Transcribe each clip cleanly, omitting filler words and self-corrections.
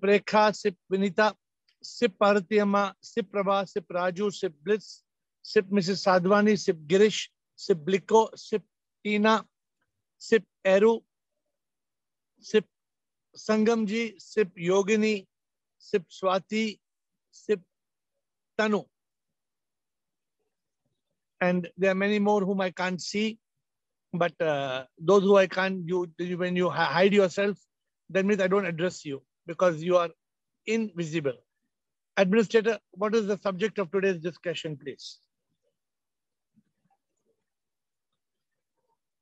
Rekha, Sip Vinita, Sip Paratiyama, Sip Prabha, Sip Raju, Sip Blitz, Sip Mrs. Sadhwani, Sip Girish, Sip Bliko, Sip Tina, Sip Eru, Sip Sangamji, Sip Yogini, Sip Swati, Sip Tanu. And there are many more whom I can't see. But those who I can't, when you hide yourself, that means I don't address you because you are invisible. Administrator, what is the subject of today's discussion, please?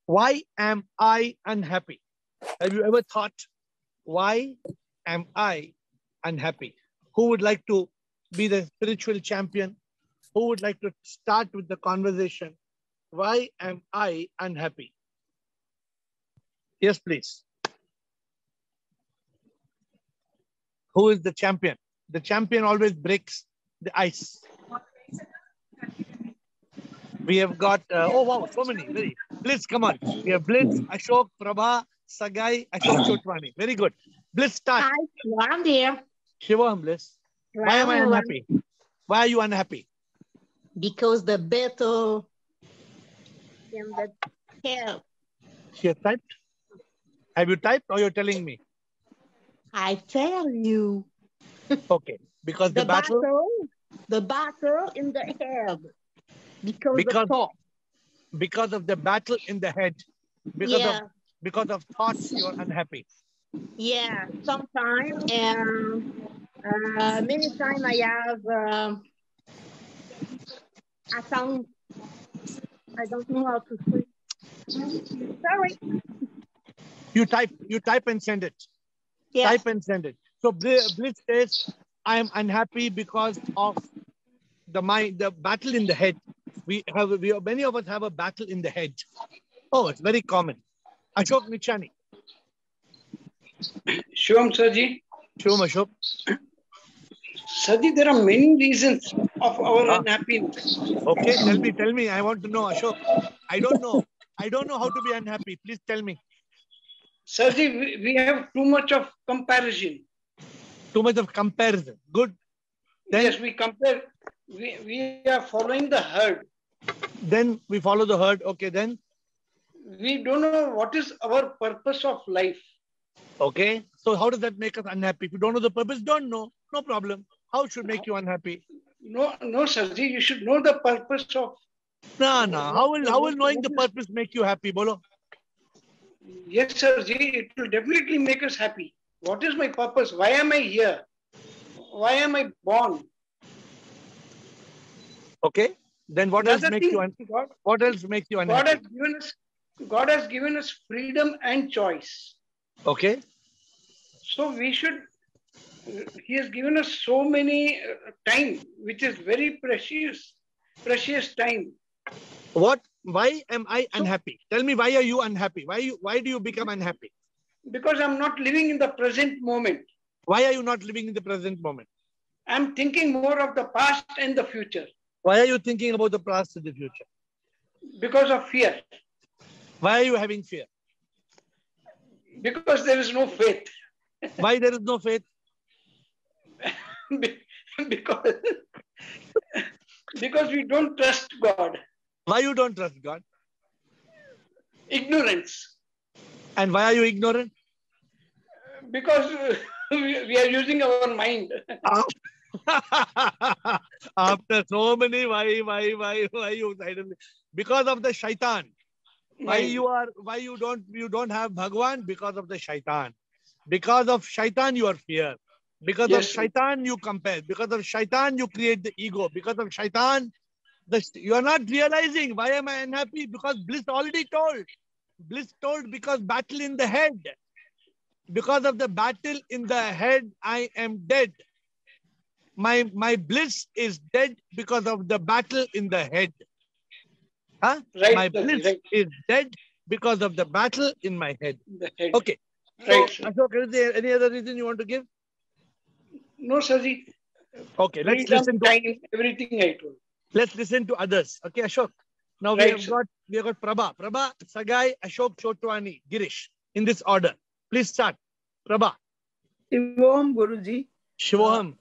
Why am I unhappy? Have you ever thought, why am I unhappy? Who would like to be the spiritual champion? Who would like to start with the conversation? Why am I unhappy? Yes, please. Who is the champion? The champion always breaks the ice. We have got, oh wow, so many. Blitz, come on. We have Blitz, Ashok, Prabha, Sagai, Ashok Chotwani. Very good. Blitz, start. Hi, I'm there. Shiva, Bliss. Why am I unhappy? Why are you unhappy? Because the battle in the hell. She has typed? Have you typed or you're telling me? I tell you. Okay. Because the battle in the head. Because of the battle in the head. Because of thoughts, you're unhappy. Yeah, sometimes and many times I have I don't know how to say. Sorry. You type and send it. Yeah. Type and send it. So Blitz says, I am unhappy because of the battle in the head. Many of us have a battle in the head. Oh, it's very common. Ashok Nichani. Shivam Sarji. Shivam Ashok. Sarji, there are many reasons of our unhappiness. Okay, tell me. I want to know, Ashok. I don't know how to be unhappy. Please tell me. Sarji, we have too much of comparison. Too much of comparison. Good. Then, yes, we compare. We are following the herd. Then we follow the herd. Okay, then? We don't know what is our purpose of life. Okay. So how does that make us unhappy? If you don't know the purpose, don't know. No problem. How should make you unhappy? No, Sarji, you should know the purpose of... No. How will knowing the purpose make you happy, Bolo? Yes, Sarji, it will definitely make us happy. What is my purpose? Why am I here? Why am I born? Okay. Then what else makes you unhappy? What else makes you unhappy? God has given us freedom and choice. Okay. So we should... He has given us so many time, which is very precious time. What? Why am I unhappy? Tell me, why are you unhappy? Why do you become unhappy? Because I'm not living in the present moment. Why are you not living in the present moment? I'm thinking more of the past and the future. Why are you thinking about the past and the future? Because of fear. Why are you having fear? Because there is no faith. Why there is no faith? because we don't trust God. Why you don't trust God? Ignorance. And why are you ignorant? Because we are using our mind. After so many, why you suddenly? Because of the shaitan. Why you don't have Bhagwan? Because of the shaitan. Because of shaitan you are fear. Because of shaitan you compare. Because of shaitan you create the ego. Because of shaitan you are not realizing. Why am I unhappy? Because Bliss already told. Bliss told because battle in the head. Because of the battle in the head, I am dead. My bliss is dead because of the battle in the head. Huh? Right, my bliss is dead because of the battle in my head. Okay. Right, so, Ashok, is there any other reason you want to give? No, Sarji. Okay, let's listen to everything I told. Let's listen to others. Okay, Ashok. Now we have got Prabha. Prabha, Sagai, Ashok, Chotwani, Girish. In this order. Please start. Prabha. Shivam Guruji. Shivoham.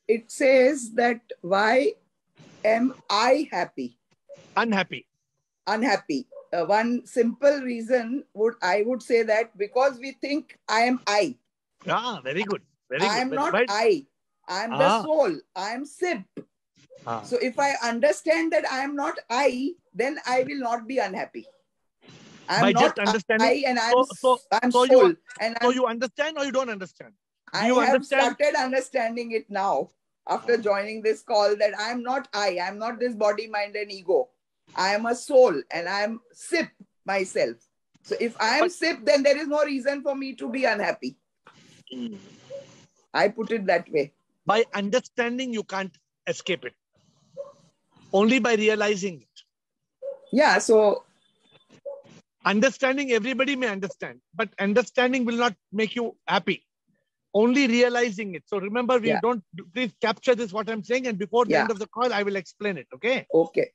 It says that why am I happy? Unhappy. Unhappy. One simple reason I would say that because we think I am I. Ah, very good. Very I good. am Very not right. I. I am the soul. I am SIP. So if I understand that I am not I, then I will not be unhappy. I am By not just understanding. I, and I'm So soul. you understand or you don't understand? I you have understand? started understanding it now after joining this call that I am not I. I am not this body, mind, and ego. I am a soul and I am SIP myself. So if I am SIP, then there is no reason for me to be unhappy. I put it that way. By understanding, you can't escape it. Only by realizing it. Yeah, so understanding, everybody may understand, but understanding will not make you happy. Only realizing it. So remember, please capture this, what I'm saying, and before the end of the call, I will explain it, okay? Okay.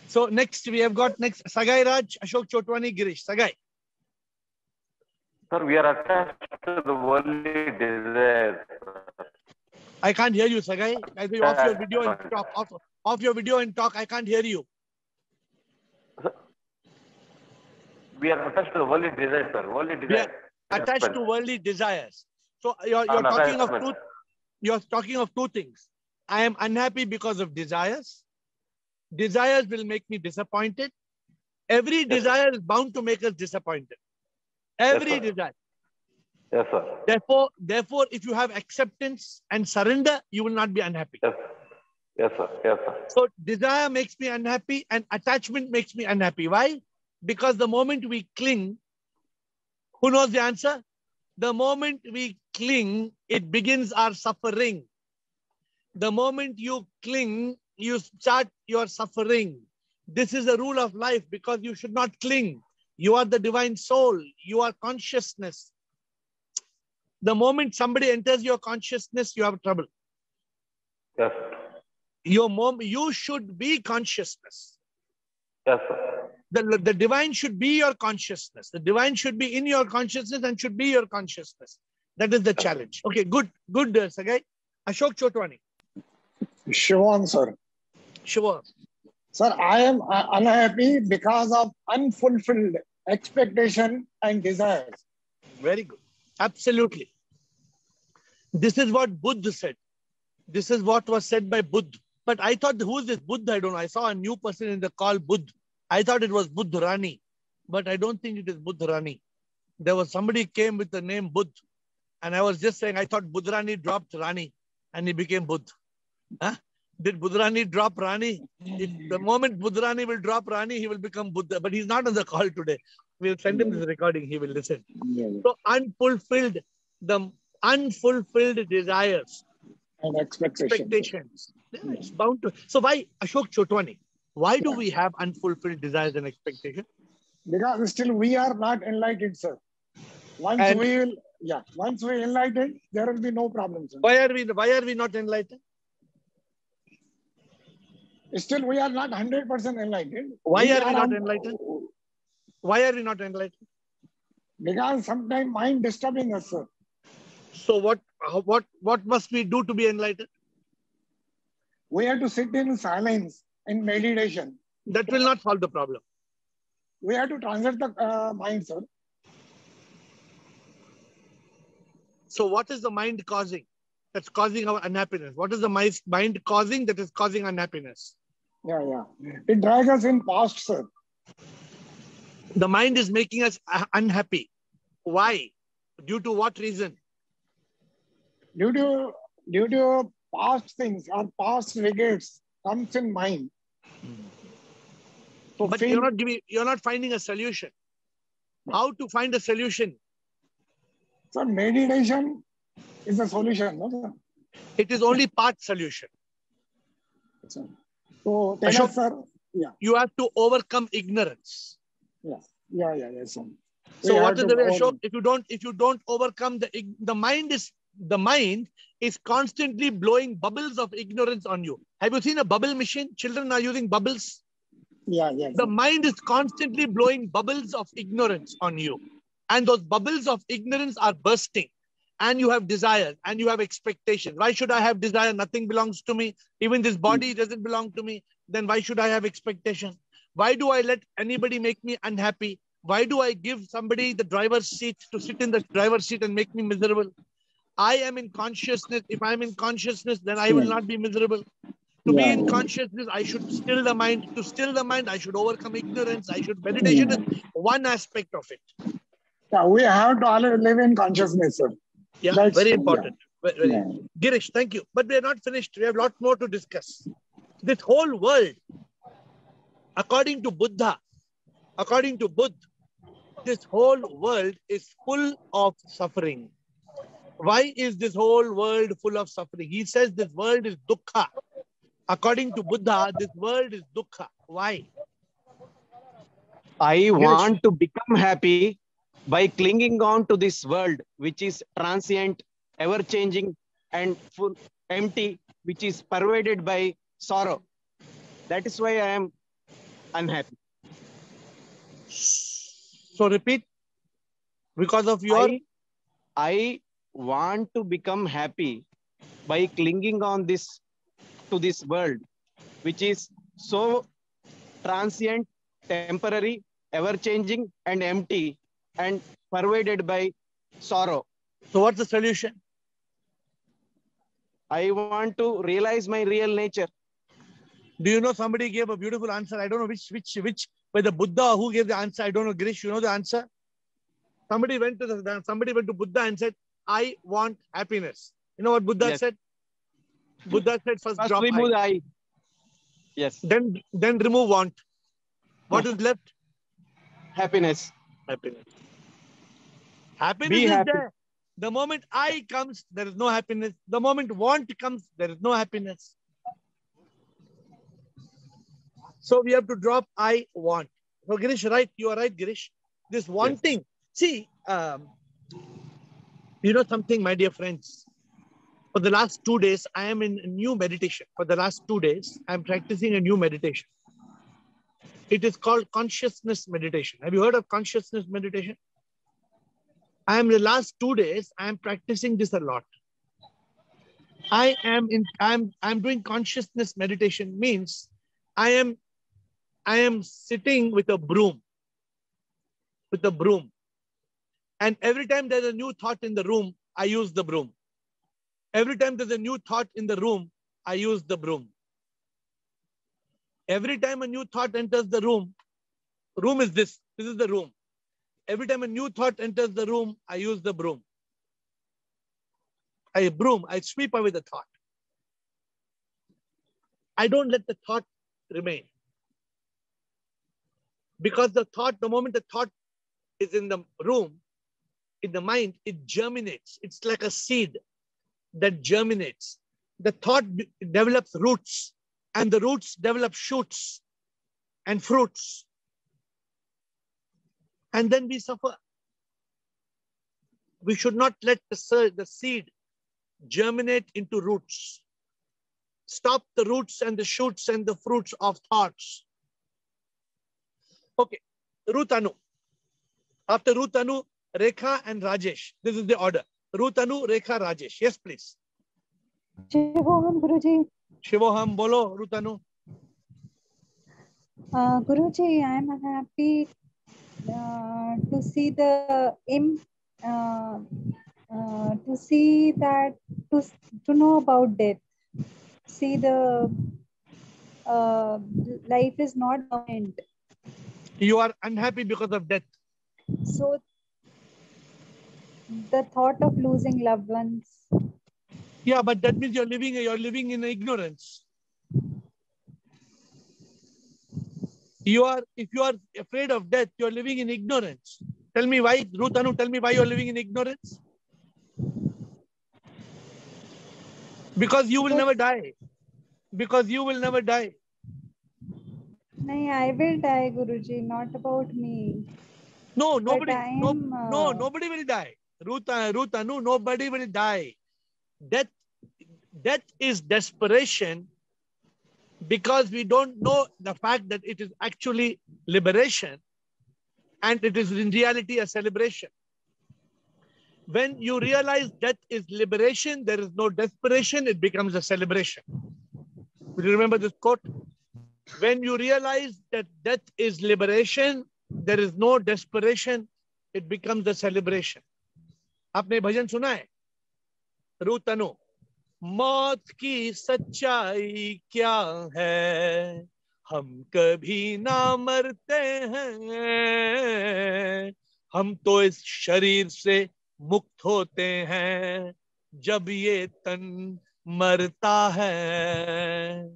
So next, we have got Sagai Raj, Ashok Chotwani, Girish. Sagai. Sir, we are attached to the worldly desires. I can't hear you, Sagai. I think off your video and talk. Off your video and talk. I can't hear you. We are attached to the worldly desires, sir. Worldly desires. We are attached to worldly desires. So you're talking of two. You're talking of two things. I am unhappy because of desires. Desires will make me disappointed. Every desire is bound to make us disappointed. Every desire. Yes, sir. Therefore, if you have acceptance and surrender, you will not be unhappy. Yes, sir. Yes, sir. So desire makes me unhappy and attachment makes me unhappy. Why? Because the moment we cling, who knows the answer? The moment we cling, it begins our suffering. The moment you cling, you start your suffering. This is the rule of life because you should not cling. You are the divine soul. You are consciousness. The moment somebody enters your consciousness, you have trouble. Yes. You should be consciousness. Yes, sir. The divine should be your consciousness. The divine should be in your consciousness and should be your consciousness. That is the challenge. Okay, good, Sagai. Ashok Chotwani. Shivam, sir. Shivam. Sir, I am unhappy because of unfulfilled expectation and desires. Very good. Absolutely. This is what Buddha said. This is what was said by Buddha. But I thought, who is this Buddha? I don't know. I saw a new person in the call, Buddha. I thought it was Buddha Rani. But I don't think it is Buddha Rani. There was somebody came with the name Buddha. And I was just saying, I thought Buddha Rani dropped Rani. And he became Buddha. Huh? Did Buddha Rani drop Rani? The moment Buddha Rani will drop Rani, he will become Buddha. But he's not on the call today. We'll send him this recording. He will listen. So the unfulfilled desires and expectations. Yeah, it's bound to. So why, Ashok Chotwani, why do we have unfulfilled desires and expectations? Because still we are not enlightened, sir. Once we enlighten, there will be no problem, sir. Why are we not enlightened? Still we are not 100% enlightened. Why are we not enlightened? Why are we not enlightened? Because sometimes mind disturbing us, sir. So what must we do to be enlightened? We have to sit in silence in meditation. That will not solve the problem. We have to translate the mind, sir. So what is the mind causing? That's causing our unhappiness. What is the mind causing that is causing unhappiness? Yeah. It drags us in past, sir. The mind is making us unhappy. Why? Due to what reason? Due to past things or past regrets comes in mind. So but you're not finding a solution. How to find a solution? So meditation is a solution, no, sir? It is only part solution. So tell Ashok, us, sir. Yeah. You have to overcome ignorance. Yes, sir. So what is the way, Ashok? If you don't overcome the mind is constantly blowing bubbles of ignorance on you. Have you seen a bubble machine? Children are using bubbles. Yeah. The mind is constantly blowing bubbles of ignorance on you. And those bubbles of ignorance are bursting. and you have desires and you have expectations. Why should I have desire? Nothing belongs to me. Even this body doesn't belong to me. Then why should I have expectation? Why do I let anybody make me unhappy? Why do I give somebody the driver's seat to sit in the driver's seat and make me miserable? I am in consciousness. If I'm in consciousness, then I will not be miserable. To be in consciousness, I should still the mind. To still the mind, I should overcome ignorance. Meditation is one aspect of it. Yeah, we have to always live in consciousness, sir. Yeah, That's very true, important. Very. Yeah. Girish, thank you. But we are not finished. We have a lot more to discuss. This whole world, according to Buddha, this whole world is full of suffering. Why is this whole world full of suffering? He says this world is dukkha. According to Buddha, this world is dukkha. Why? I want to become happy by clinging on to this world, which is transient, ever-changing, and full, empty, which is pervaded by sorrow. That is why I am unhappy. So repeat. Because of your... I want to become happy by clinging on to this world, which is so transient, temporary, ever-changing, and empty, and pervaded by sorrow. So what's the solution? I want to realize my real nature. Do you know somebody gave a beautiful answer? I don't know which, by the Buddha who gave the answer. I don't know, Girish, you know the answer? Somebody went to Buddha and said, I want happiness. You know what Buddha said? Buddha said, first drop remove I. Yes. Then remove want. What is left? Happiness. Happiness is there. The moment I comes, there is no happiness. The moment want comes, there is no happiness. So we have to drop I want. So Girish, right? You are right, Girish. This wanting. Yes. See, you know something, my dear friends. For the last 2 days, I am in a new meditation. For the last 2 days, I am practicing a new meditation. It is called consciousness meditation. Have you heard of consciousness meditation? The last 2 days, I am practicing this a lot. I'm doing consciousness meditation means I am sitting with a broom. And every time there's a new thought in the room, I use the broom. Every time there's a new thought in the room, I use the broom. Every time a new thought enters the room is this. This is the room. Every time a new thought enters the room, I use the broom. I sweep away the thought. I don't let the thought remain. Because the moment the thought is in the room, in the mind, it germinates. It's like a seed that germinates. The thought develops roots, and the roots develop shoots and fruits. And then we suffer. We should not let the seed germinate into roots. Stop the roots and the shoots and the fruits of thoughts. Okay, Ruth Anu. After Ruth Anu, Rekha and Rajesh. This is the order. Ruth Anu, Rekha, Rajesh. Yes, please. Shivoham, Guruji. Shivoham, bolo, Ruth Anu. Guruji, I am happy to see the to see that, to know about death. See the life is not permanent. You are unhappy because of death. So the thought of losing loved ones. Yeah, but that means you're living in ignorance. If you are afraid of death, you're living in ignorance. Tell me why, Ruth Anu, tell me why you're living in ignorance. Because you will never die. Because you will never die. No, I will die, Guruji, not about me. No, nobody. Nobody will die. Ruth Anu, nobody will die. Death is desperation because we don't know the fact that it is actually liberation and it is in reality a celebration. When you realize death is liberation, there is no desperation, it becomes a celebration. Will you remember this quote? When you realize that death is liberation, there is no desperation, it becomes a celebration. आपने भजन सुना है? रू तनु, मौत की सच्चाई क्या है, हम कभी ना मरते हैं, हम तो इस शरीर से मुक्त होते हैं जब ये तन मरता है,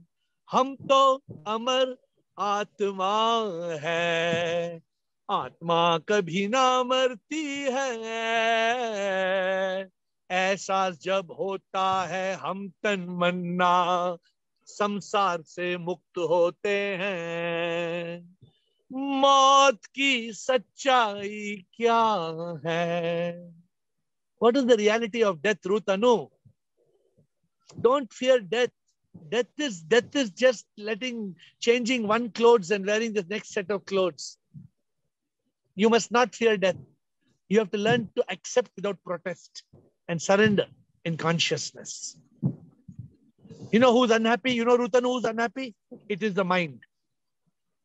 हम तो अमर आत्मा है, आत्मा कभी ना मरती है, ऐसा जब होता है हम तन मन्ना संसार से मुक्त होते हैं, मौत की सच्चाई क्या है. What is the reality of death, Rutanu? Don't fear death. Death is just changing one clothes and wearing the next set of clothes. You must not fear death. You have to learn to accept without protest and surrender in consciousness. You know who's unhappy? You know, Rutanu, who's unhappy? It is the mind.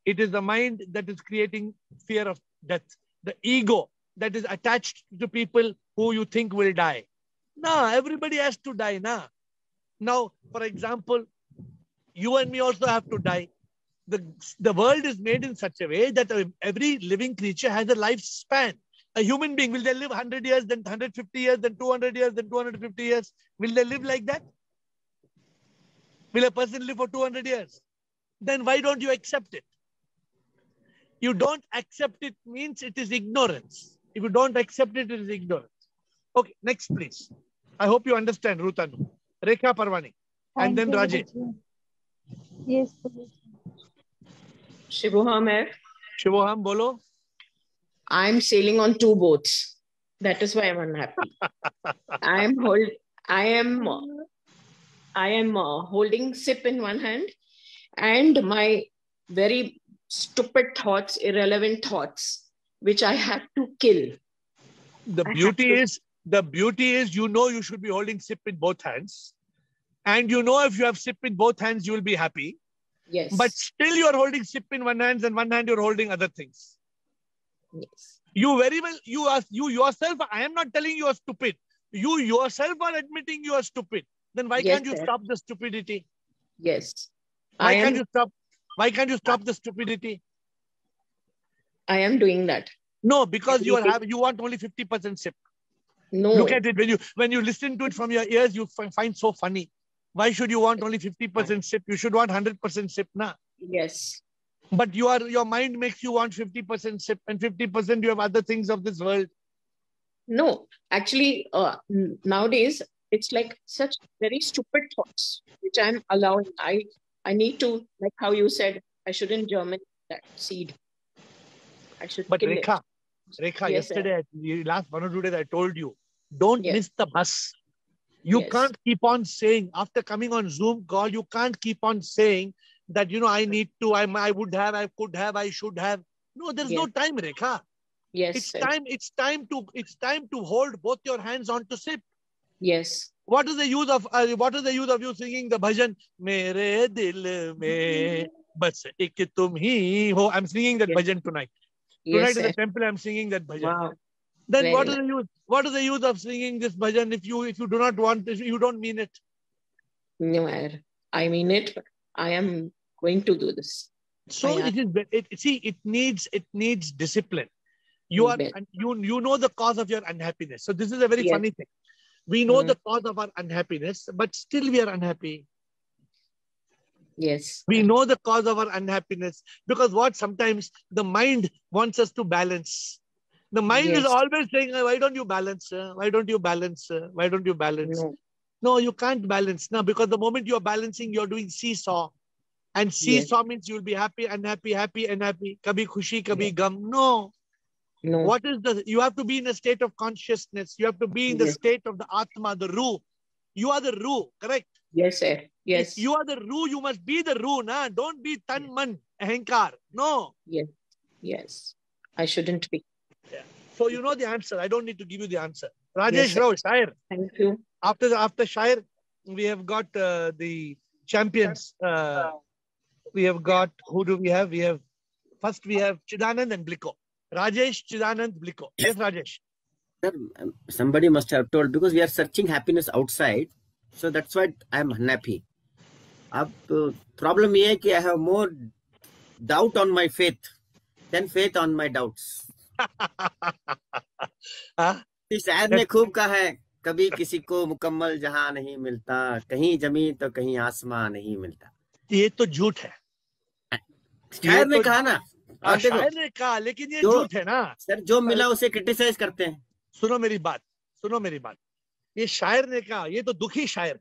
It is the mind that is creating fear of death. The ego that is attached to people who you think will die. No, everybody has to die. Nah. Now, for example, you and me also have to die. The world is made in such a way that every living creature has a lifespan. A human being, will they live 100 years, then 150 years, then 200 years, then 250 years? Will they live like that? Will a person live for 200 years? Then why don't you accept it? You don't accept it means it is ignorance. If you don't accept it, it is ignorance. Okay, next please. I hope you understand, Rutanu. Rekha Parvani. And then Rajesh. Yes. Shivoham hai. Shivoham, bolo. I'm sailing on two boats. That is why I'm unhappy. I am holding sip in one hand and my very stupid thoughts, irrelevant thoughts, which I have to kill. The beauty is, you know, you should be holding sip in both hands. And you know, if you have sip in both hands, you will be happy. Yes. But still you are holding sip in one hand and one hand you're holding other things. Yes. You very well, you yourself, I am not telling you are stupid. You yourself are admitting you are stupid. Then why can't you stop the stupidity? Yes. Why can't you stop the stupidity? I am doing that. No, because you want only 50% sip. No. Look at it. When you listen to it from your ears, you find so funny. Why should you want only 50% sip? You should want 100% sip, na? Yes. But your mind makes you want 50% sip and 50% you have other things of this world. No, actually, nowadays, it's like such very stupid thoughts, which I'm allowing. I need to, like how you said, I shouldn't germinate that seed. I should kill it. Rekha, yes, yesterday, last 1 or 2 days, I told you, don't miss the bus. You can't keep on saying, after coming on Zoom call, you can't keep on saying that, you know, I need to, I would have, I could have, I should have. No, there's no time, Rekha. Yes. It's time to hold both your hands onto sip. Yes. What is the use of you singing the bhajan? Mere dil mein bas ek tum hi ho. I'm singing that bhajan tonight. Tonight in the temple, I'm singing that bhajan. Wow. Then what is the use? What is the use of singing this bhajan if you do not want, if you don't mean it? No, I mean it. But I am going to do this. So it needs discipline. You know the cause of your unhappiness. So this is a very funny thing. We know the cause of our unhappiness, but still we are unhappy. Yes. We know the cause of our unhappiness because sometimes the mind wants us to balance. The mind is always saying, why don't you balance? Why don't you balance? Why don't you balance? No, you can't balance now because the moment you're balancing, you're doing seesaw. And seesaw means you'll be happy, unhappy, happy, unhappy. Kabhi khushi, kabhi gum. No. What is you have to be in a state of consciousness. You have to be in the state of the Atma, the Ruh. You are the Ruh, correct? Yes, sir. Yes. If you are the Ruh, you must be the Ruh, na? Don't be Tan Man, Ahankar. No. Yes. I shouldn't be. So you know the answer. I don't need to give you the answer. Rajesh Yes, Rao, Shair. thank you. After Shair, we have got the champions. We have got, who do we have? First we have Chidanand and Bliko. Rajesh, Chidanand, Bliko. Yes, Rajesh. Sir, somebody must have told, because we are searching happiness outside, so that's why I am unhappy. अब problem ये है कि I have more doubt on my faith than faith on my doubts. इस शायर ने खूब कहा है, कभी किसी को मुकम्मल जहां नहीं मिलता, कहीं जमीन तो कहीं आसमां नहीं मिलता. ये तो झूठ है. शायर ने कहा ना. शायर ने कहा, लेकिन ये झूठ है ना सर. जो मिला उसे क्रिटिसाइज करते हैं. सुनो मेरी बात. ये शायर ने कहा, ये तो दुखी शायर,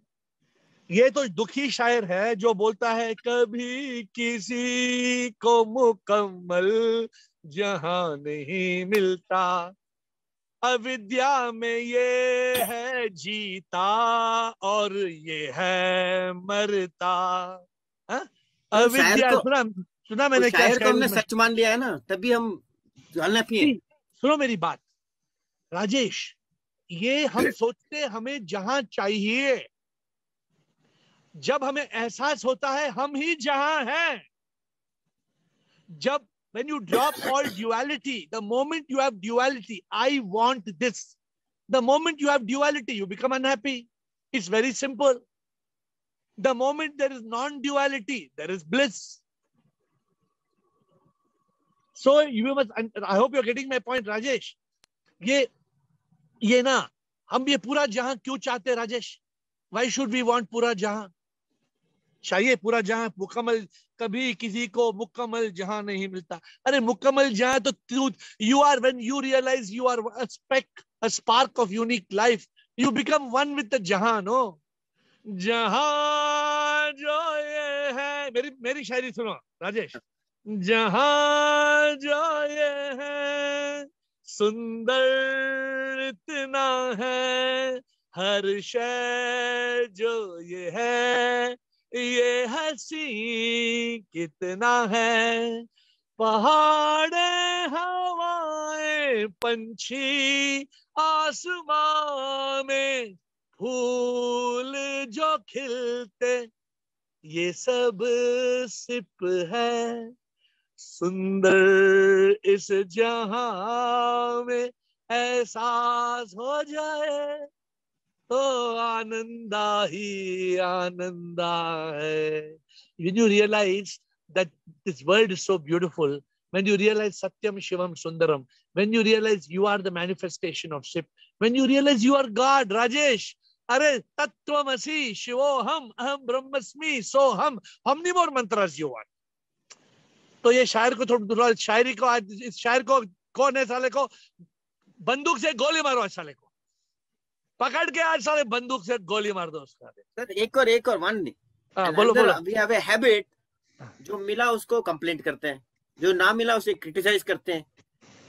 ये तो दुखी शायर है जो बोलता है कभी किसी को मुकम्मल जहां नहीं मिलता, अविद्या में ये है जीता और ये है मरता. अविद्या. सुना मैंने क्या? शायर को हमने सच मान लिया है ना, तभी हम अनहैप्पी हैं. सुनो मेरी बात राजेश, ये हम सोचते हमें जहां चाहिए, जब हमें एहसास होता है हम ही जहां हैं. जब when you drop all duality, the moment you have duality, I want this, the moment you have duality, you become unhappy. It's very simple. The moment there is non-duality, there is bliss. So you must, I hope you're getting my point, Rajesh. ये ना, हम ये पूरा जहां क्यों चाहते, Rajesh? Why should we want पूरा जहां? चाहिए पूरा जहां मुकम्मल, कभी किसी को मुकम्मल जहां नहीं मिलता. अरे मुकम्मल जहां तो you are, when you realize you are a spark of unique life, you become one with the जहां. No, जहां जो ये है, मेरी शायरी सुनो राजेश. जहां जो ये है सुंदर इतना है, हर शय जो ये है ये हंसी कितना है, पहाड़े हवाएं पंछी आसमां में, फूल जो खिलते ये सब सिप है, सुंदर इस जहां में एहसास हो जाए तो आनंदा ही आनंदा है. When you realize that this world is so beautiful, when you realize Satyam Shivam Sundaram, when you realize you are the manifestation of Shiv, when you realize you are God, Rajesh, अरे तत्वमसि शिवोहम अहम ब्रह्मस्मि सोहम, how many more mantras you want? तो ये शायर को थोड़ा शायरी को, आज इस शायर को कौन है साले को बंदूक से गोली मारो, आज साले को पकड़ के आज साले बंदूक से गोली मार दो उसका. सर एक और वन नहीं. बोलो. वी हैव ए हैबिट, जो मिला उसको कंप्लेंट करते हैं, जो ना मिला उसे क्रिटिसाइज करते हैं,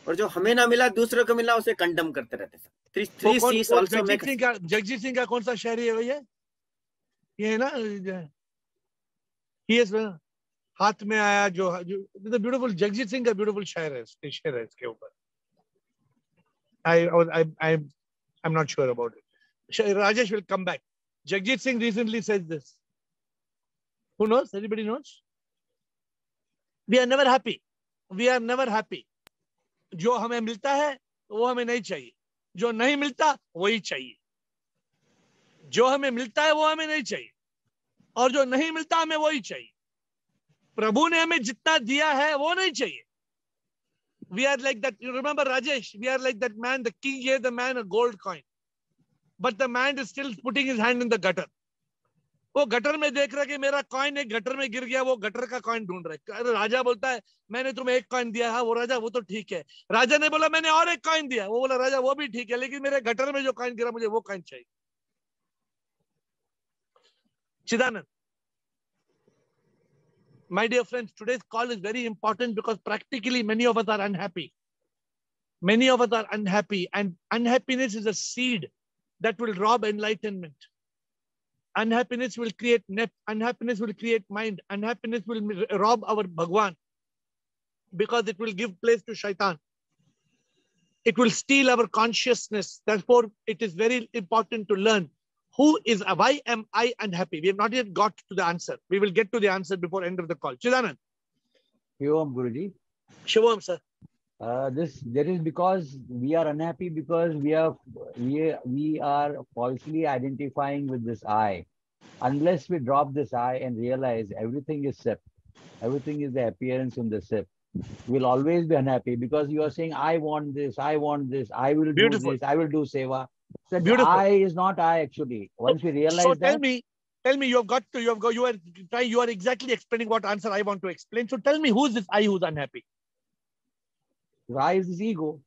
और जो हमें ना मिला दूसरे को मिला उसे कंडम करते रहते हैं. जगजीत सिंह का कौन सा शायरी है भैया? ये है ना, हाथ में आया जो ब्यूटीफुल, जगजीत सिंह का ब्यूटीफुल शायर है इसके ऊपर. I'm not sure about it. Rajesh will come back. Jagjit Singh recently said this. Who knows? Anybody knows? We are never happy. We are never happy. जो हमें मिलता है वो हमें नहीं चाहिए, जो नहीं मिलता वही चाहिए. जो हमें मिलता है वो हमें नहीं चाहिए, और जो नहीं मिलता हमें वही चाहिए. प्रभु ने हमें जितना दिया है वो नहीं चाहिए. We are like that. You remember, Rajesh? We are like that man. The king gave the man a gold coin, but the man is still putting his hand in the gutter. वो gutter में देख रहा है कि मेरा coin एक gutter में गिर गया, वो गटर का कॉइन ढूंढ रहा है. राजा बोलता है मैंने तुम्हें एक कॉइन दिया. हाँ वो राजा, वो तो ठीक है. राजा ने बोला मैंने और एक कॉइन दिया. वो बोला राजा वो भी ठीक है, लेकिन मेरे गटर में जो कॉइन गिरा मुझे वो कॉइन चाहिए. चिदानंद, my dear friends, today's call is very important because practically many of us are unhappy. Many of us are unhappy, and unhappiness is a seed that will rob enlightenment. Unhappiness will create unhappiness will create mind. Unhappiness will rob our Bhagwan because it will give place to shaitan. It will steal our consciousness. Therefore, it is very important to learn why am I unhappy? We have not yet got to the answer. We will get to the answer before end of the call. Chidanand. Shivam, Guruji. Shivam, sir. There is because we are unhappy because we are falsely identifying with this I. Unless we drop this I and realize everything is SIP, everything is the appearance in the SIP, we'll always be unhappy because you are saying, I want this, I want this, I will do this, I will do seva. That I is not I actually. Once we realize so that. Tell me, you are exactly explaining what answer I want to explain. So tell me, who is this I who's unhappy? I is this ego.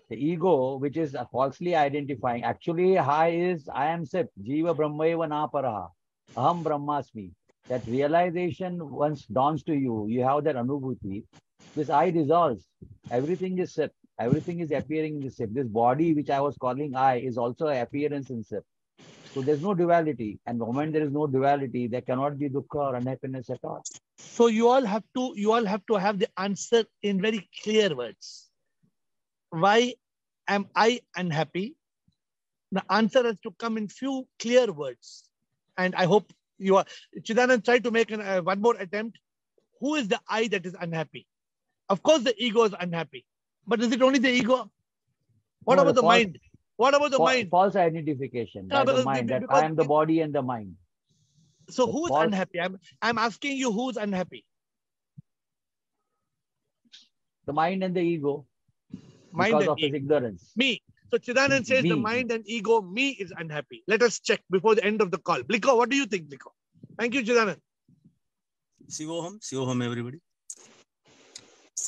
The ego, which is falsely identifying. Actually, I is I am SIP. Jiva Brahmaiva na paraha. Aham Brahmasmi. That realization once dawns to you, you have that anubhuti. This I dissolves. Everything is SIP. Everything is appearing in the SIP. This body, which I was calling I, is also an appearance in SIP. So there's no duality. And the moment there is no duality, there cannot be dukkha or unhappiness at all. So you all have to have the answer in very clear words. Why am I unhappy? The answer has to come in few clear words. And I hope you are. Chidanand, try to make one more attempt. Who is the I that is unhappy? Of course, the ego is unhappy. But is it only the ego? What about the mind? What about the mind? False identification by the mind that I am the body and the mind. So who's unhappy? I'm asking you, who's unhappy? The mind and the ego. Because of his ignorance. Me. So Chidanand says the mind and ego, me is unhappy. Let us check before the end of the call. Bliko, what do you think, Bliko? Thank you, Chidanand. Shivoham, everybody.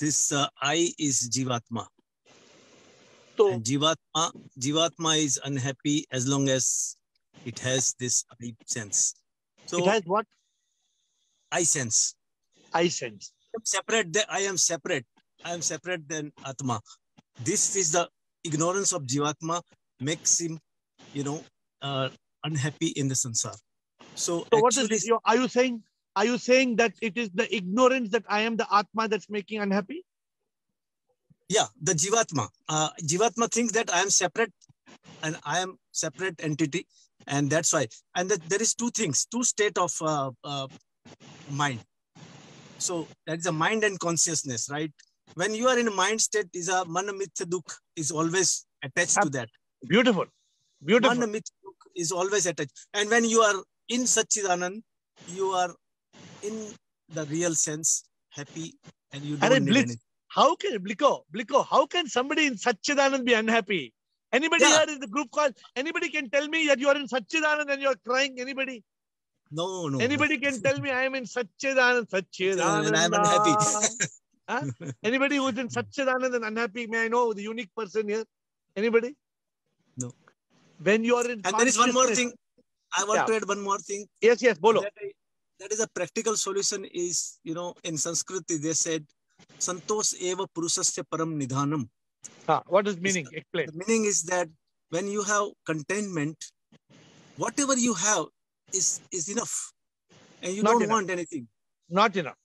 This I is Jivatma. So, and Jivatma is unhappy as long as it has this I sense. So it has what? I sense. I sense. I am separate. I am separate than Atma. This is the ignorance of Jivatma makes him, unhappy in the sansar. So what is this? Are you saying that it is the ignorance that I am the Atma that's making unhappy? Yeah, the Jivatma. Jivatma thinks that I am separate and I am separate entity. And that's why. And there is two state of mind. So that is a mind and consciousness, right? When you are in a mind state, is a mana mithya dukh is always attached to that. Beautiful. Beautiful. Mana mithya dukh is always attached. And when you are in Satchidanand, you are in the real sense happy and you don't need anything. How can somebody in Satchidanand be unhappy? Anybody here in the group call? Anybody can tell me that you are in Satchidanand and you are crying? Anybody? No. Anybody can tell me I am in Satchidanand. And I am unhappy. Huh? Anybody who is in Satchidanand and unhappy? May I know the unique person here? Anybody? No. When you are in and there is one more thing. I want to add one more thing. Yes, bolo. That is a practical solution is, in Sanskrit they said, Santos eva purusasya param nidhanam. What is meaning? Explain. The meaning is that when you have contentment, whatever you have is enough. And you don't want anything. Not enough.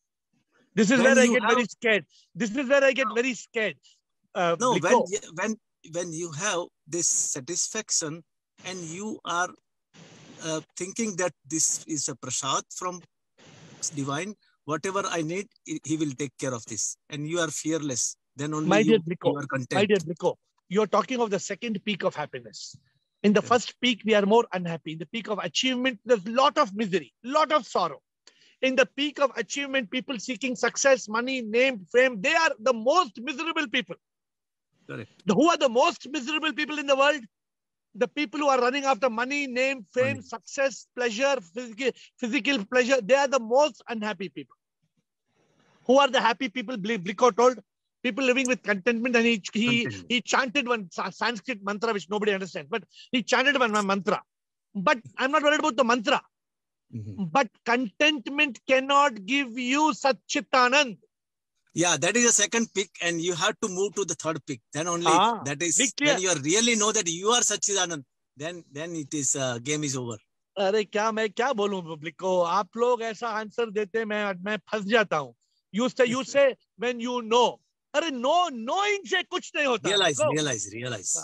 This is where I get very scared. No, when you have this satisfaction and you are thinking that this is a prasad from divine, whatever I need, he will take care of this. And you are fearless. Then only you are content. My dear Bliko, you're talking of the second peak of happiness. In the first peak, we are more unhappy. In the peak of achievement, there's a lot of misery, lot of sorrow. In the peak of achievement, people seeking success, money, name, fame, they are the most miserable people. Correct. Who are the most miserable people in the world? The people who are running after money, name, fame, success, pleasure, physical pleasure. They are the most unhappy people. Who are the happy people? Bliko told. People living with contentment, and he chanted one Sanskrit mantra which nobody understands. But he chanted one mantra. But I'm not worried about the mantra. But contentment cannot give you Satchitanand. Yeah, that is a second peak, and you have to move to the third peak. Then only that is when you really know that you are Satchidanand. Then it is game is over. अरे मैं क्या बोलूं public को? आप लोग ऐसा answer देते मैं फंस जाता हूं. You say when you know. अरे knowing से कुछ नहीं होता. Realize.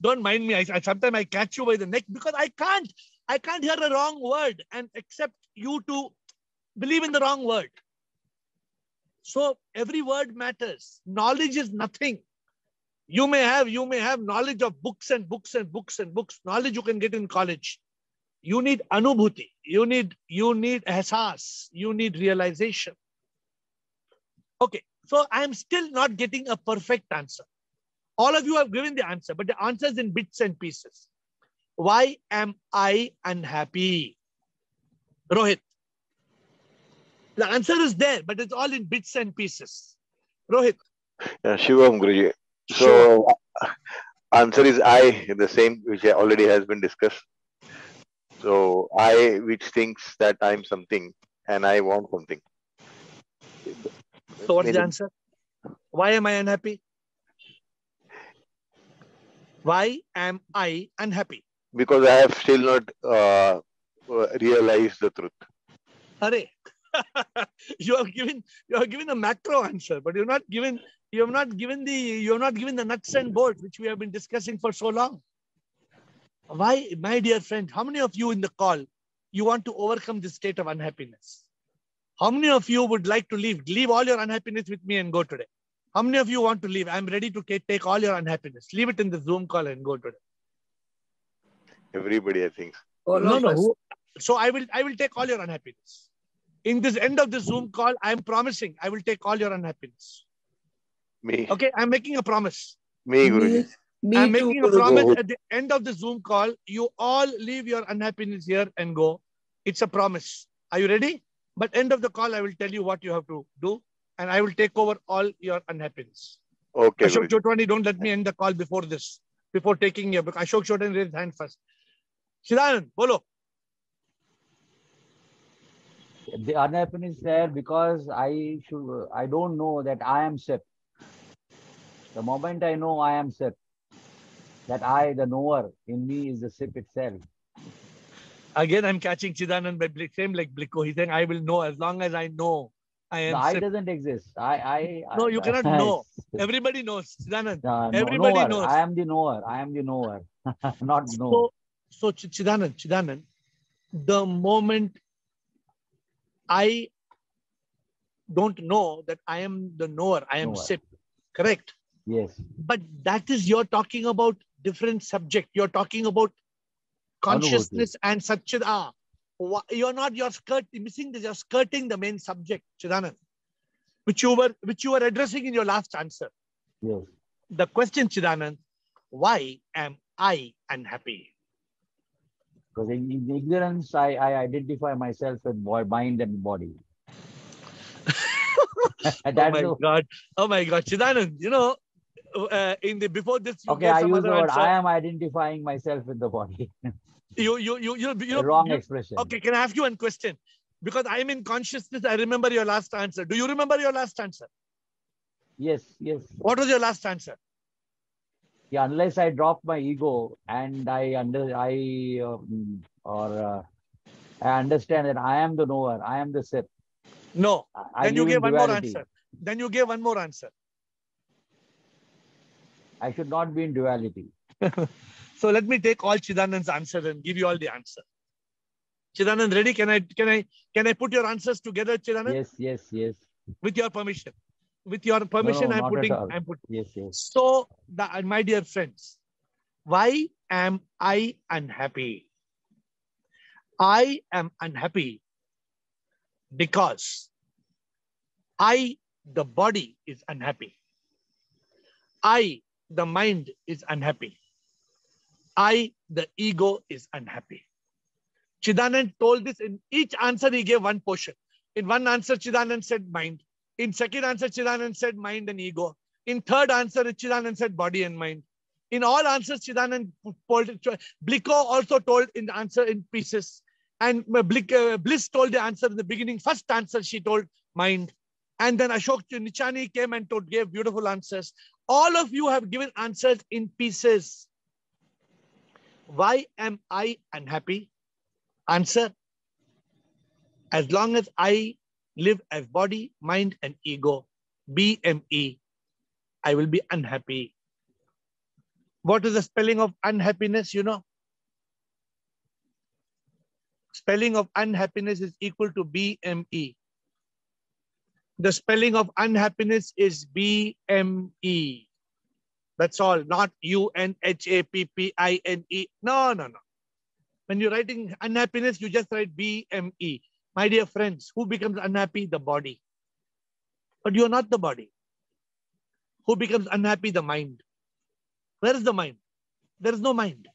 Don't mind me. Sometimes I catch you by the neck because I can't hear a wrong word and accept you to believe in the wrong word. So every word matters. Knowledge is nothing. You may have knowledge of books and books and books and books. Knowledge you can get in college. You need anubhuti. You need ehsas. You need realization. Okay. So I am still not getting a perfect answer. All of you have given the answer, but the answer is in bits and pieces. Why am I unhappy? Rohit. The answer is there, but it's all in bits and pieces. Rohit. Shivam Guruji. So answer is I, the same which already has been discussed. So I, which thinks that I'm something and I want something. So what's the answer? Why am I unhappy? Why am I unhappy? Because I have still not realized the truth. Hare. you have given a macro answer, but you have not given the nuts and bolts which we have been discussing for so long. Why, my dear friend, how many of you in the call you want to overcome this state of unhappiness? How many of you would like to leave all your unhappiness with me and go today? How many of you want to leave? I'm ready to take all your unhappiness. Leave it in the Zoom call and go today. Everybody, I think. No. So I will take all your unhappiness. In this end of the Zoom call, I'm promising I will take all your unhappiness. Me. Okay, I'm making a promise. Me, Guruji. I'm making a promise at the end of the Zoom call. You all leave your unhappiness here and go. It's a promise. Are you ready? But end of the call, I will tell you what you have to do, and I will take over all your unhappiness. Okay. Ashok Chotwani, don't let me end the call before taking your book. Ashok Chotwani raised hand first. Siddhanand, bolo. The unhappiness is there because I don't know that I am SIP. The moment I know I am SIP, that I, the knower in me, is the SIP itself. Again, I'm catching Chidanand by same like Bliko. He's saying, I will know as long as I know I am. The I doesn't exist. No, you cannot know. Everybody knows. Chidanand. Everybody knows. I am the knower. I am the knower. Not knower. So Chidanand, the moment I don't know that I am the knower, I am SIP. Correct? Yes. But that is, you're talking about different subject. You're talking about consciousness and Satchida. You're missing this. You're skirting the main subject, Chidanand, which you were addressing in your last answer. Yes. The question, Chidanand, why am I unhappy? Because in ignorance, I identify myself with mind and body. Oh my God, Chidanand, before this, I use the word. I am identifying myself with the body. Wrong expression. Okay, can I ask you one question? Because I am in consciousness, I remember your last answer. Do you remember your last answer? Yes. What was your last answer? Yeah, unless I drop my ego and I understand that I am the knower, I am the SIP. No. Then you gave one more answer. I should not be in duality. So let me take all Chidanand's answer and give you all the answer. Chidanand, ready? Can I put your answers together, Chidanand? Yes. With your permission. No, I'm putting. Yes. So, my dear friends, why am I unhappy? I am unhappy because the body is unhappy. The mind is unhappy. The ego is unhappy. Chidanand told this in each answer. He gave one portion. In one answer, Chidanand said mind. In second answer, Chidanand said mind and ego. In third answer, Chidanand said body and mind. In all answers, Chidanand Bliko also told in the answer in pieces. And Bliss told the answer in the beginning. First answer, she told mind. And then Ashok Nichani came and gave beautiful answers. All of you have given answers in pieces. Why am I unhappy? Answer. As long as I live as body, mind, and ego, BME, I will be unhappy. What is the spelling of unhappiness? You know, spelling of unhappiness is equal to BME. The spelling of unhappiness is BME. That's all, not UNHAPPINE. No, no, no. When you're writing unhappiness, you just write BME. My dear friends, who becomes unhappy? The body. But you are not the body. Who becomes unhappy? The mind. Where is the mind? There is no mind.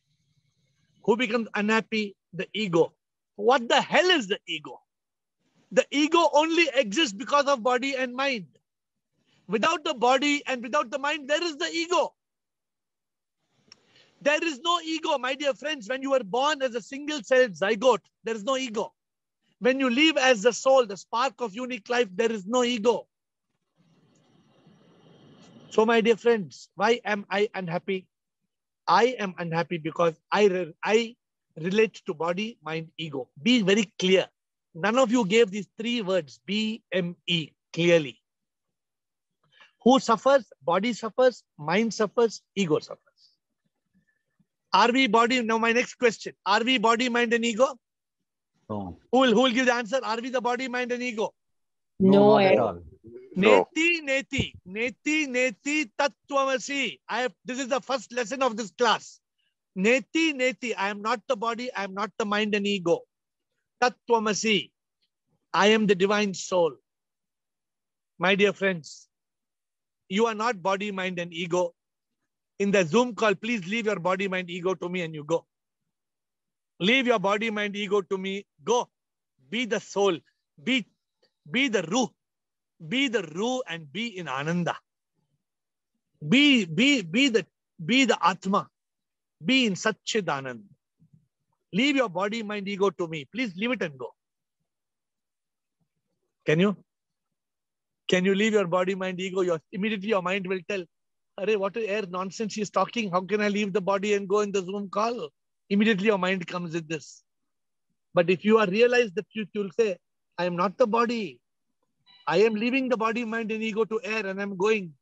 Who becomes unhappy? The ego. What the hell is the ego? The ego only exists because of body and mind. Without the body and without the mind, there is the ego. There is no ego, my dear friends. When you were born as a single-celled zygote, there is no ego. When you live as the soul, the spark of unique life, there is no ego. So, my dear friends, why am I unhappy? I am unhappy because I relate to body, mind, ego. Be very clear. None of you gave these three words, BME, clearly. Who suffers? Body suffers, mind suffers, ego suffers. Are we body? Now my next question. Are we body, mind and ego? No. Who will give the answer? Are we the body, mind and ego? No, not at all. No. Neti tattvamasi. This is the first lesson of this class. Neti. I am not the body. I am not the mind and ego. Tattvamasi. I am the divine soul. My dear friends, you are not body, mind and ego. In the Zoom call, please leave your body, mind, ego to me and you go. Leave your body, mind, ego to me. Go. Be the soul. Be the ruh. Be the ruh and be in Ananda. Be the Atma. Be in Satchidanand. Leave your body, mind, ego to me. Please leave it and go. Can you? Can you leave your body, mind, ego? Immediately your mind will tell, Arey, what AiR nonsense he is talking. How can I leave the body and go in the Zoom call? Immediately your mind comes with this. But if you are realized the truth, you will say, I am not the body. I am leaving the body, mind and ego to AiR and I am going.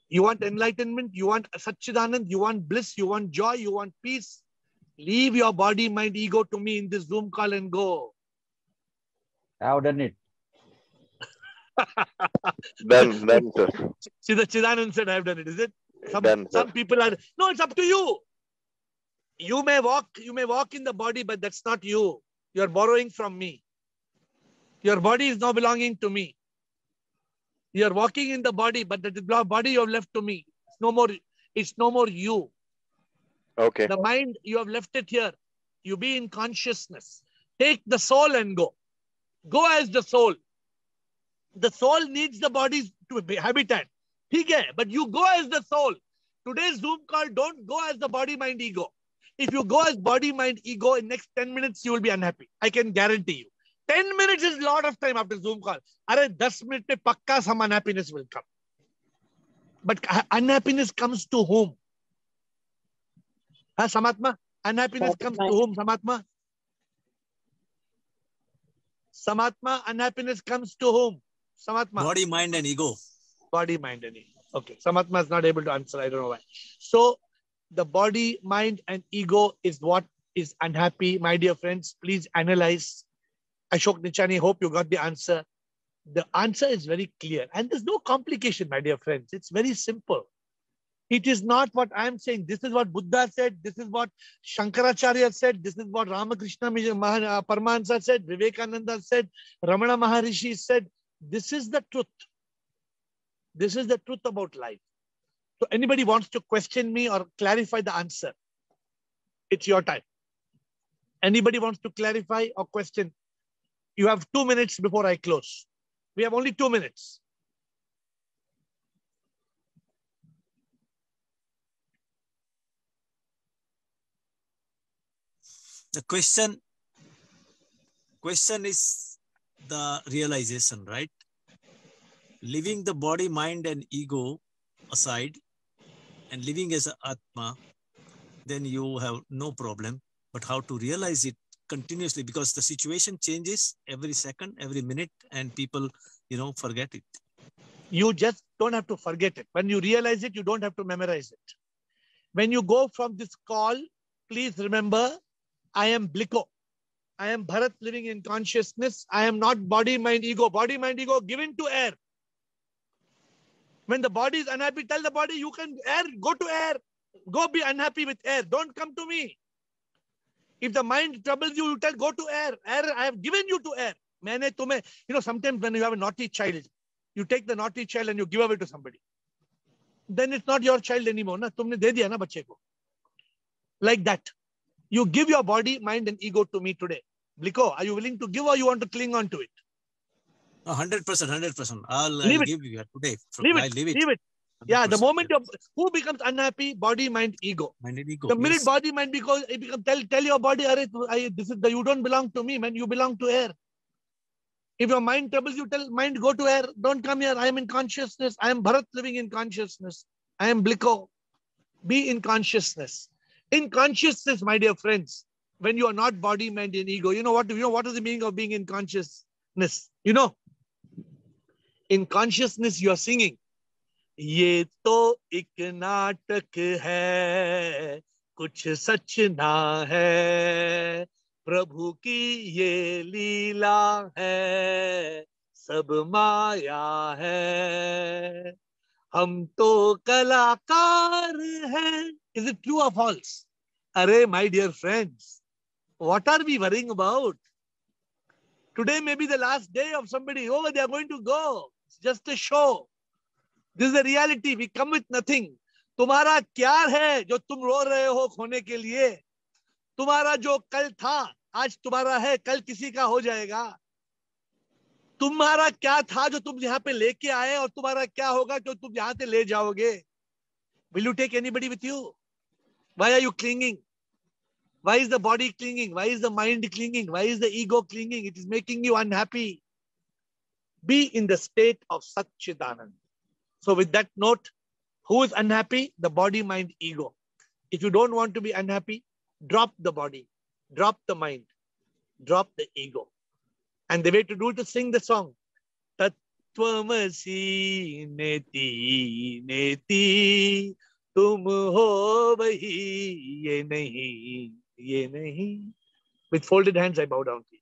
You want enlightenment, you want Satchidanand, you want bliss, you want joy, you want peace. Leave your body, mind, ego to me in this Zoom call and go. I have done it. Done, sir. See, the Chidanand said, I have done it, is it? Done, sir. Some people are, no, it's up to you. You may walk in the body, but that's not you. You're borrowing from me. Your body is now belonging to me. You're walking in the body, but the body you have left to me. It's no more you. Okay. The mind, you have left it here. You be in consciousness. Take the soul and go. Go as the soul. The soul needs the body to be habitat. But you go as the soul. Today's Zoom call, don't go as the body, mind, ego. If you go as body, mind, ego, in next 10 minutes, you will be unhappy. I can guarantee you. 10 minutes is a lot of time after Zoom call. 10 minutes mein pakka some unhappiness will come. But unhappiness comes to whom? Samatma? Unhappiness comes to whom, Samatma? Samatma, unhappiness comes to whom? Samatma. Body, mind, and ego. Body, mind, and ego. Okay, Samatma is not able to answer. I don't know why. So, the body, mind, and ego is what is unhappy. My dear friends, please analyze. Ashok Nichani, hope you got the answer. The answer is very clear. And there's no complication, my dear friends. It's very simple. It is not what I'm saying. This is what Buddha said. This is what Shankaracharya said. This is what Ramakrishna Paramahansa said. Vivekananda said. Ramana Maharishi said. This is the truth. This is the truth about life. So anybody wants to question me or clarify the answer, it's your time. Anybody wants to clarify or question? You have 2 minutes before I close. We have only 2 minutes. The question is the realization, right? Leaving the body, mind, and ego aside and living as an Atma, then you have no problem. But how to realize it continuously, because the situation changes every second, every minute, and people, forget it. You just don't have to forget it. When you realize it, you don't have to memorize it. When you go from this call, please remember, I am Bliko. I am Bharat living in consciousness. I am not body, mind, ego. Body, mind, ego given to air. When the body is unhappy, tell the body, you can air, go to air. Go be unhappy with air. Don't come to me. If the mind troubles you, you tell, go to air. Air, I have given you to air. Sometimes when you have a naughty child, you take the naughty child and you give away to somebody. Then it's not your child anymore. Na? Tumne de diya na bachche ko. Like that. You give your body, mind and ego to me today. Bliko, are you willing to give or you want to cling on to it? 100%, 100%. I'll give you today. Leave I'll leave it. Leave it. Yeah, the moment who becomes unhappy, body, mind, ego. Mind and ego. The minute body, mind, because it becomes, tell your body, you don't belong to me, man. You belong to air. If your mind troubles you, tell mind, go to air. Don't come here. I am in consciousness. I am Bharat living in consciousness. I am Bliko. Be in consciousness. In consciousness, my dear friends, when you are not body, mind, and ego, you know what is the meaning of being in consciousness? In consciousness, you are singing. ये तो एक नाटक है, कुछ सच ना है, प्रभु की ये लीला है, सब माया है, हम तो कलाकार हैं. Is it true or false? Arey, my dear friends, what are we worrying about? Today may be the last day of somebody. They are going to go. It's just a show. This is the reality. We come with nothing. तुम्हारा क्या है जो तुम रो रहे हो खोने के लिए? तुम्हारा जो कल था, आज तुम्हारा है, कल किसी का हो जाएगा. तुम्हारा क्या था जो तुम यहाँ पे लेके आए और तुम्हारा क्या होगा जो तुम यहाँ से ले जाओगे? Will you take anybody with you? Why are you clinging? Why is the body clinging? Why is the mind clinging? Why is the ego clinging? It is making you unhappy. Be in the state of Satchidanand. So with that note, who is unhappy? The body, mind, ego. If you don't want to be unhappy, drop the body, drop the mind, drop the ego. And the way to do it is sing the song. Tattvamasi neti neti tum ho vahi ye nahi ye nahi. With folded hands, I bow down to you.